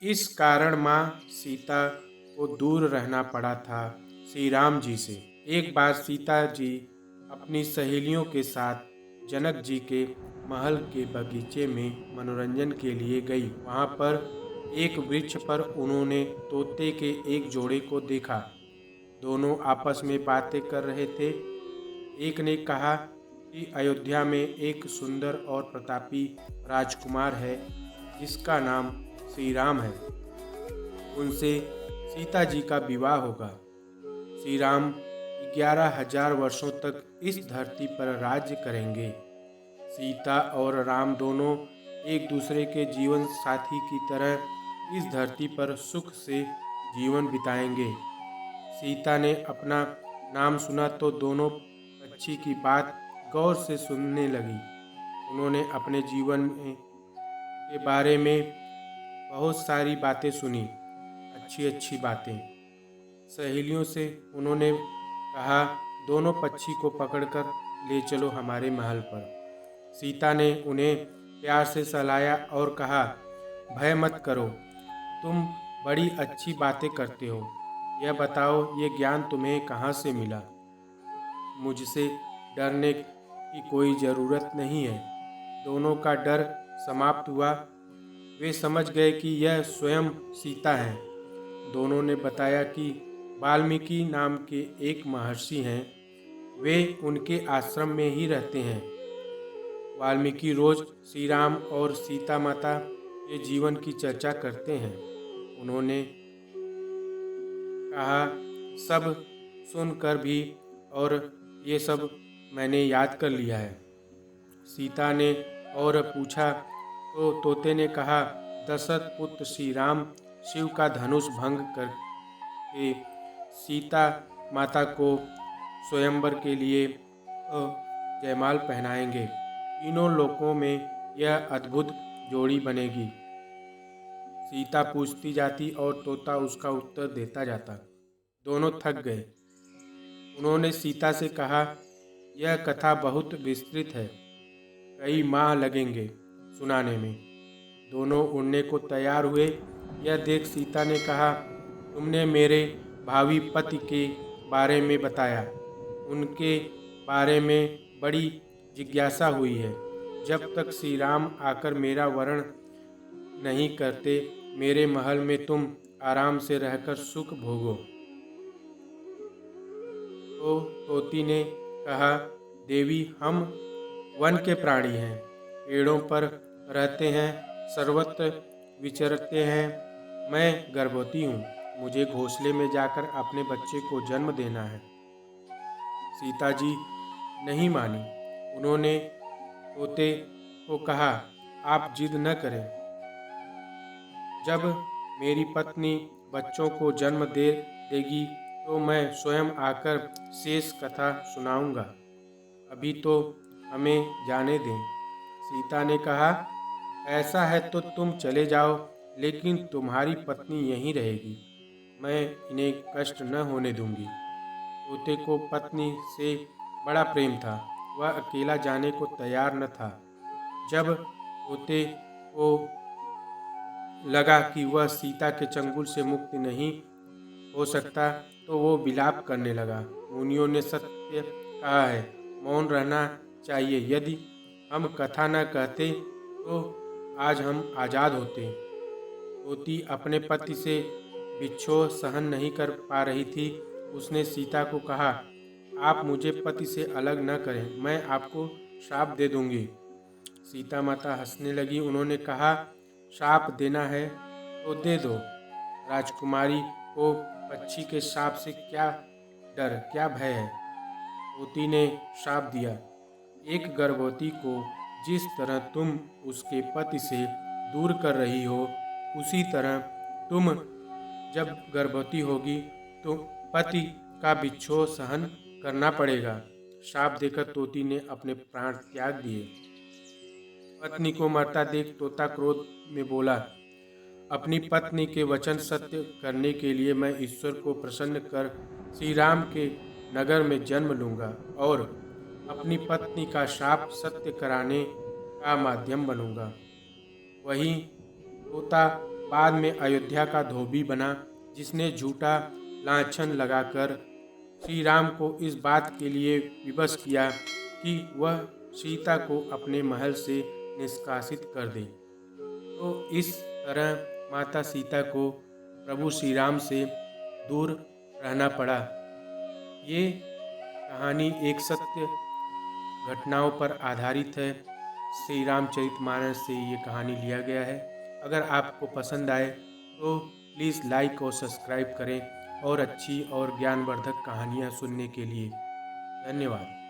इस कारण माँ सीता को दूर रहना पड़ा था श्री राम जी से। एक बार सीता जी अपनी सहेलियों के साथ जनक जी के महल के बगीचे में मनोरंजन के लिए गई। वहाँ पर एक वृक्ष पर उन्होंने तोते के एक जोड़े को देखा। दोनों आपस में बातें कर रहे थे। एक ने कहा कि अयोध्या में एक सुंदर और प्रतापी राजकुमार है जिसका नाम श्री राम है। उनसे सीता जी का विवाह होगा। श्री राम 11,000 वर्षों तक इस धरती पर राज्य करेंगे। सीता और राम दोनों एक दूसरे के जीवन साथी की तरह इस धरती पर सुख से जीवन बिताएंगे। सीता ने अपना नाम सुना तो दोनों पक्षी की बात गौर से सुनने लगी। उन्होंने अपने जीवन के बारे में बहुत सारी बातें सुनी, अच्छी अच्छी बातें। सहेलियों से उन्होंने कहा, दोनों पक्षी को पकड़कर ले चलो हमारे महल पर। सीता ने उन्हें प्यार से सहलाया और कहा, भय मत करो, तुम बड़ी अच्छी बातें करते हो। यह बताओ, ये ज्ञान तुम्हें कहाँ से मिला? मुझसे डरने की कोई ज़रूरत नहीं है। दोनों का डर समाप्त हुआ। वे समझ गए कि यह स्वयं सीता हैं। दोनों ने बताया कि वाल्मीकि नाम के एक महर्षि हैं। वे उनके आश्रम में ही रहते हैं। वाल्मीकि रोज श्री राम और सीता माता के जीवन की चर्चा करते हैं। उन्होंने कहा, सब सुनकर भी और ये सब मैंने याद कर लिया है। सीता ने और पूछा तो तोते ने कहा, दशरथ पुत्र श्री राम शिव का धनुष भंग करके सीता माता को स्वयंवर के लिए जयमाल पहनाएंगे। तीनों लोकों में यह अद्भुत जोड़ी बनेगी। सीता पूछती जाती और तोता उसका उत्तर देता जाता। दोनों थक गए। उन्होंने सीता से कहा, यह कथा बहुत विस्तृत है, कई माह लगेंगे सुनाने में। दोनों उड़ने को तैयार हुए। यह देख सीता ने कहा, तुमने मेरे भावी पति के बारे में बताया। उनके बारे में बड़ी जिज्ञासा हुई है। जब तक श्री राम आकर मेरा वरण नहीं करते, मेरे महल में तुम आराम से रहकर सुख भोगो। तो तोती ने कहा, देवी, हम वन के प्राणी हैं, पेड़ों पर रहते हैं, सर्वत्र विचरते हैं। मैं गर्भवती हूँ, मुझे घोंसले में जाकर अपने बच्चे को जन्म देना है। सीता जी नहीं मानी। उन्होंने तोते को कहा, आप जिद न करें। जब मेरी पत्नी बच्चों को जन्म दे देगी तो मैं स्वयं आकर शेष कथा सुनाऊंगा। अभी तो हमें जाने दें। सीता ने कहा, ऐसा है तो तुम चले जाओ, लेकिन तुम्हारी पत्नी यहीं रहेगी। मैं इन्हें कष्ट न होने दूंगी। तोते को पत्नी से बड़ा प्रेम था। वह अकेला जाने को तैयार न था। जब तोते को लगा कि वह सीता के चंगुल से मुक्त नहीं हो सकता तो वो विलाप करने लगा। मुनियों ने सत्य कहा है, मौन रहना चाहिए। यदि हम कथा न कहते तो आज हम आज़ाद होते। तोती अपने पति से विच्छोह सहन नहीं कर पा रही थी। उसने सीता को कहा, आप मुझे पति से अलग न करें, मैं आपको श्राप दे दूंगी। सीता माता हंसने लगी। उन्होंने कहा, श्राप देना है तो दे दो। राजकुमारी को पक्षी के श्राप से क्या डर, क्या भय है? तोती ने श्राप दिया, एक गर्भवती को जिस तरह तुम उसके पति से दूर कर रही हो, उसी तरह तुम जब गर्भवती होगी तो पति का विच्छोह सहन करना पड़ेगा। श्राप देकर तोती ने अपने प्राण त्याग दिए। पत्नी को मरता देख तोता क्रोध में बोला, अपनी पत्नी के वचन सत्य करने के लिए मैं ईश्वर को प्रसन्न कर श्री राम के नगर में जन्म लूंगा और अपनी पत्नी का श्राप सत्य कराने का माध्यम बनूंगा। वहीं तोता बाद में अयोध्या का धोबी बना, जिसने झूठा लांछन लगाकर श्री राम को इस बात के लिए विवश किया कि वह सीता को अपने महल से निष्कासित कर दे। तो इस तरह माता सीता को प्रभु श्री राम से दूर रहना पड़ा। ये कहानी एक सत्य घटनाओं पर आधारित है। श्री रामचरितमानस से ये कहानी लिया गया है। अगर आपको पसंद आए तो प्लीज़ लाइक और सब्सक्राइब करें और अच्छी और ज्ञानवर्धक कहानियाँ सुनने के लिए धन्यवाद।